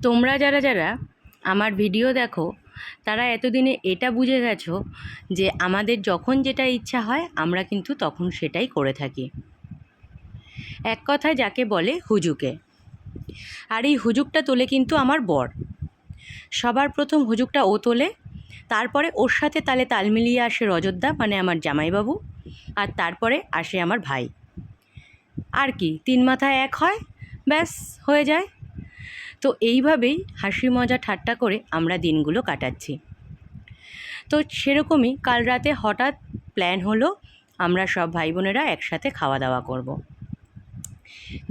তোমরা যারা যারা আমার ভিডিও দেখো তারা এতদিনে এটা বুঝে গেছো যে আমাদের যখন যেটা ইচ্ছা হয় আমরা কিন্তু তখন সেটাই করে থাকি। এক কথায় যাকে বলে হুজুকে। আর এই হুজুকটা তোলে কিন্তু আমার বর। সবার প্রথম হুজুকটা ও তোলে, তারপরে ওর সাথে তালে তাল মিলিয়ে আসে রজতদা মানে আমার জামাইবাবু, আর তারপরে আসে আমার ভাই। আর কি তিন মাথায় এক হয়, ব্যাস হয়ে যায়। তো এইভাবেই হাসি মজা ঠাট্টা করে আমরা দিনগুলো কাটাচ্ছি। তো সেরকমই কাল রাতে হঠাৎ প্ল্যান হলো আমরা সব ভাই বোনেরা একসাথে খাওয়া দাওয়া করব।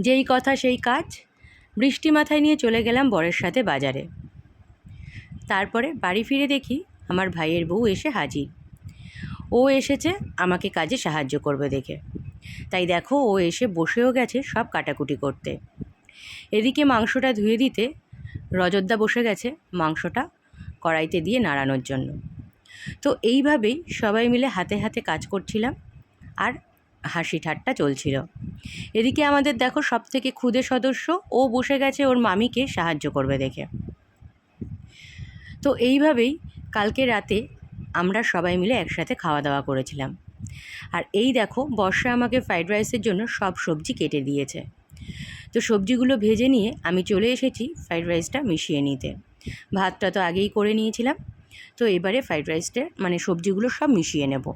যেই কথা সেই কাজ, বৃষ্টি মাথায় নিয়ে চলে গেলাম বরের সাথে বাজারে। তারপরে বাড়ি ফিরে দেখি আমার ভাইয়ের বউ এসে হাজির। ও এসেছে আমাকে কাজে সাহায্য করবে দেখে, তাই দেখো ও এসে বসেও গেছে সব কাটাকুটি করতে। এদিকে মাংসটা ধুয়ে দিতে রজতদা বসে গেছে মাংসটা কড়াইতে দিয়ে নাড়ানোর জন্য। তো এইভাবেই সবাই মিলে হাতে হাতে কাজ করছিলাম আর হাসি ঠাট্টা চলছিল। এদিকে আমাদের দেখো সব থেকে ক্ষুদে সদস্য ও বসে গেছে ওর মামিকে সাহায্য করবে দেখে। তো এইভাবেই কালকে রাতে আমরা সবাই মিলে একসাথে খাওয়া দাওয়া করেছিলাম। আর এই দেখো বর্ষা আমাকে ফ্রাইড রাইসের জন্য সব সবজি কেটে দিয়েছে। তো সবজিগুলো ভেজে নিয়ে আমি চলে এসেছি ফ্রাইড রাইসটা মিশিয়ে নিতে। ভাতটা তো আগেই করে নিয়েছিলাম, তো এবারে ফ্রাইড রাইসটা মানে সবজিগুলো সব মিশিয়ে নেব।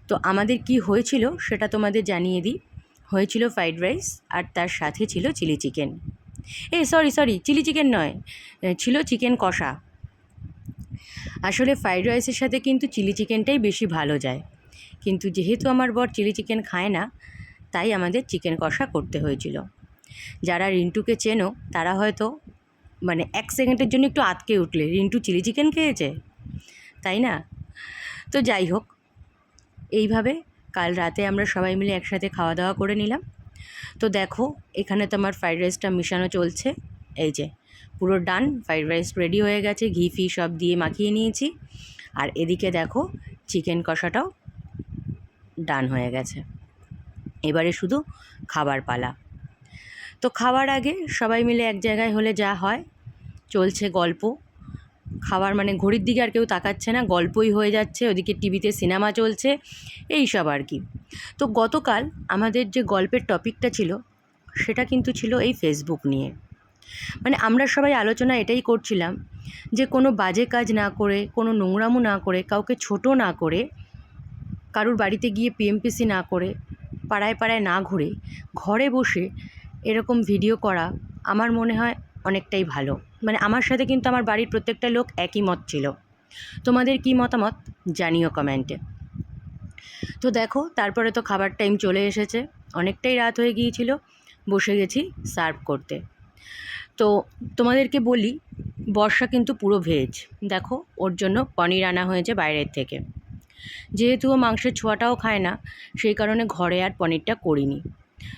তো আমাদের কি হয়েছিল সেটা তোমাদের জানিয়ে দিই। হয়েছিল ফ্রাইড রাইস আর তার সাথে ছিল chilli chicken. Sorry chilli chicken নয়, ছিল চিকেন কষা। আসলে ফ্রাইড রাইসের সাথে কিন্তু চিলি চিকেনটাই বেশি ভালো যায়, কিন্তু যেহেতু আমার বর চিলি চিকেন খায় না তাই আমাদের চিকেন কষা করতে হয়েছিল। যারা রিন্টুকে চেনো তারা হয়তো মানে এক সেকেন্ডের জন্য একটু আটকে উঠলে, রিন্টু চিলি চিকেন খেয়েছে, তাই না? তো যাই হোক, এইভাবে কাল রাতে আমরা সবাই মিলে একসাথে খাওয়া দাওয়া করে নিলাম। তো দেখো এখানে তো আমার ফ্রাইড রাইসটা মিশানো চলছে। এই যে পুরো ডান, ফ্রাইড রাইস রেডি হয়ে গেছে, ঘি ফি সব দিয়ে মাখিয়ে নিয়েছি। আর এদিকে দেখো চিকেন কষাটাও ডান হয়ে গেছে। এবারে শুধু খাবার পালা। তো খাওয়ার আগে সবাই মিলে এক জায়গায় হলে যা হয়, চলছে গল্প। খাবার মানে ঘড়ির দিকে আর কেউ তাকাচ্ছে না, গল্পই হয়ে যাচ্ছে, ওদিকে টিভিতে সিনেমা চলছে, এই সব আর কি। তো গতকাল আমাদের যে গল্পের টপিকটা ছিল সেটা কিন্তু ছিল এই ফেসবুক নিয়ে। মানে আমরা সবাই আলোচনা এটাই করছিলাম যে কোনো বাজে কাজ না করে, কোনো নোংরামো না করে, কাউকে ছোট না করে, কারুর বাড়িতে গিয়ে পিএমপিসি না করে, পাড়ায় পাড়ায় না ঘুরে ঘরে বসে এরকম ভিডিও করা আমার মনে হয় অনেকটাই ভালো। মানে আমার সাথে কিন্তু আমার বাড়ির প্রত্যেকটা লোক একই মত ছিল। তোমাদের কি মতামত জানিও কমেন্টে। তো দেখো তারপরে তো খাবার টাইম চলে এসেছে, অনেকটাই রাত হয়ে গিয়েছিল, বসে গেছি সার্ভ করতে। তো তোমাদেরকে বলি বর্ষা কিন্তু পুরো ভেজ। দেখো ওর জন্য পনির আনা হয়েছে বাইরের থেকে। যেহেতু ও মাংসের ছোঁয়াটাও খায় না সেই কারণে ঘরে আর পনিরটা করিনি।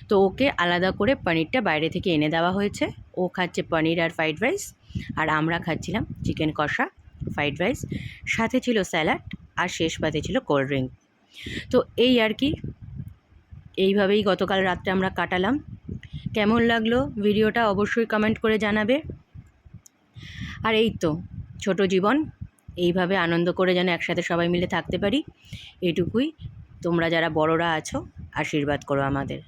তো ওকে আলাদা করে পনিরটা বাইরে থেকে এনে দেওয়া হয়েছে। ও খাচ্ছে পনির আর ফ্রাইড রাইস, আর আমরা খাচ্ছিলাম চিকেন কষা, ফ্রাইড রাইস, সাথে ছিল স্যালাড, আর শেষ পাতে ছিল কোল্ড ড্রিঙ্ক। তো এই আর কি, এইভাবেই গতকাল রাতটা আমরা কাটালাম। কেমন লাগলো ভিডিওটা অবশ্যই কমেন্ট করে জানাবে। আর এই তো ছোট জীবন, এইভাবে আনন্দ করে যেন একসাথে সবাই মিলে থাকতে পারি, এটুকুই। তোমরা যারা বড়রা আছো আশীর্বাদ করো আমাদের।